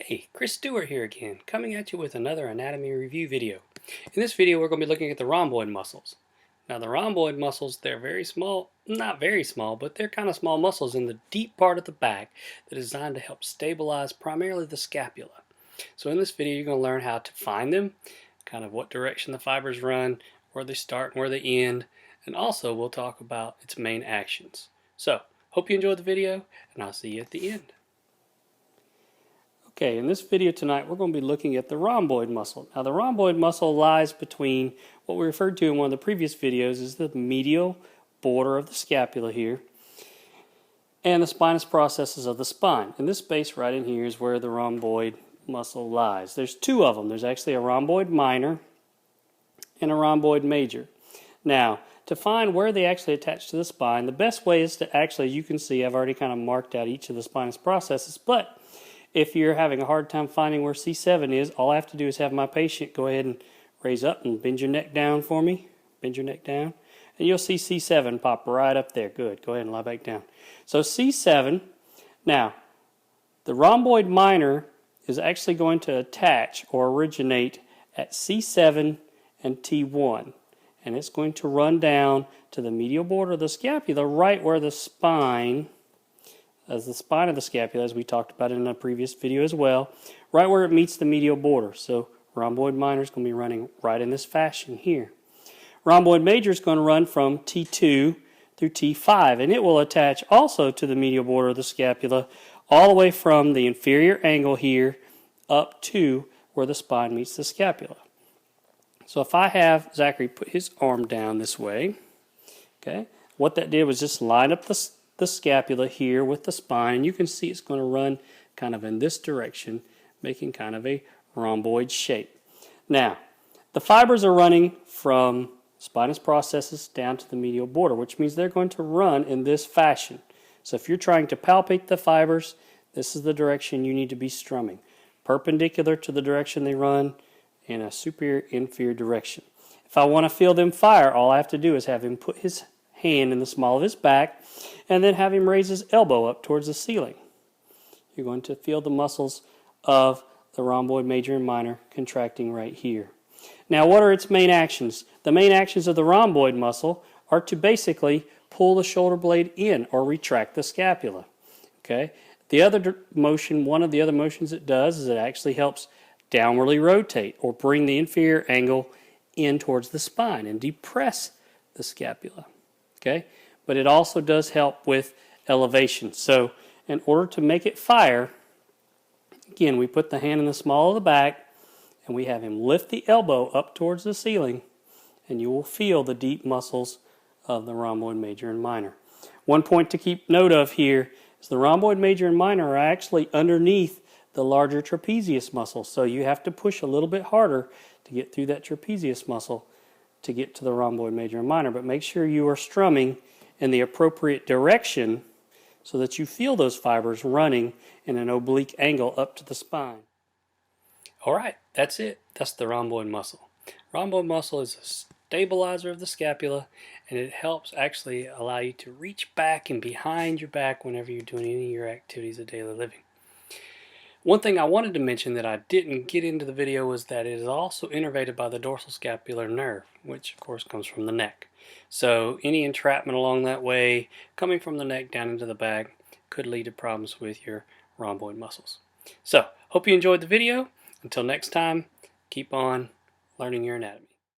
Hey, Chris Stewart here again, coming at you with another anatomy review video. In this video, we're going to be looking at the rhomboid muscles. Now, the rhomboid muscles, they're very small, not very small, but they're kind of small muscles in the deep part of the back that are designed to help stabilize primarily the scapula. So in this video, you're going to learn how to find them, kind of what direction the fibers run, where they start and where they end, and also we'll talk about its main actions. So, hope you enjoyed the video, and I'll see you at the end. Okay, in this video tonight we're going to be looking at the rhomboid muscle. Now the rhomboid muscle lies between what we referred to in one of the previous videos as the medial border of the scapula here and the spinous processes of the spine. And this space right in here is where the rhomboid muscle lies. There's two of them. There's actually a rhomboid minor and a rhomboid major. Now, to find where they actually attach to the spine, the best way is to actually, you can see I've already kind of marked out each of the spinous processes, but if you're having a hard time finding where C7 is, all I have to do is have my patient go ahead and raise up and bend your neck down for me. Bend your neck down. And you'll see C7 pop right up there. Good. Go ahead and lie back down. So C7. Now, the rhomboid minor is actually going to attach or originate at C7 and T1. And it's going to run down to the medial border of the scapula right where the spine of the scapula, as we talked about in a previous video as well, right where it meets the medial border. So rhomboid minor is going to be running right in this fashion here. Rhomboid major is going to run from T2 through T5, and it will attach also to the medial border of the scapula all the way from the inferior angle here up to where the spine meets the scapula. So if I have Zachary put his arm down this way, okay, what that did was just line up the scapula here with the spine. You can see it's going to run kind of in this direction, making kind of a rhomboid shape. Now, the fibers are running from spinous processes down to the medial border, which means they're going to run in this fashion. So if you're trying to palpate the fibers, this is the direction you need to be strumming. Perpendicular to the direction they run in a superior-inferior direction. If I want to feel them fire, all I have to do is have him put his hand in the small of his back and then have him raise his elbow up towards the ceiling. You're going to feel the muscles of the rhomboid major and minor contracting right here. Now, what are its main actions? The main actions of the rhomboid muscle are to basically pull the shoulder blade in or retract the scapula. Okay? The other motion, one of the other motions it does is it actually helps downwardly rotate or bring the inferior angle in towards the spine and depress the scapula. Okay? But it also does help with elevation. So in order to make it fire, again, we put the hand in the small of the back and we have him lift the elbow up towards the ceiling, and you will feel the deep muscles of the rhomboid major and minor. One point to keep note of here is the rhomboid major and minor are actually underneath the larger trapezius muscle. So you have to push a little bit harder to get through that trapezius muscle to get to the rhomboid major and minor. But make sure you are strumming in the appropriate direction so that you feel those fibers running in an oblique angle up to the spine. Alright, that's it. That's the rhomboid muscle. Rhomboid muscle is a stabilizer of the scapula, and it helps actually allow you to reach back and behind your back whenever you're doing any of your activities of daily living. One thing I wanted to mention that I didn't get into the video was that it is also innervated by the dorsal scapular nerve, which of course comes from the neck. So any entrapment along that way, coming from the neck down into the back, could lead to problems with your rhomboid muscles. So, hope you enjoyed the video. Until next time, keep on learning your anatomy.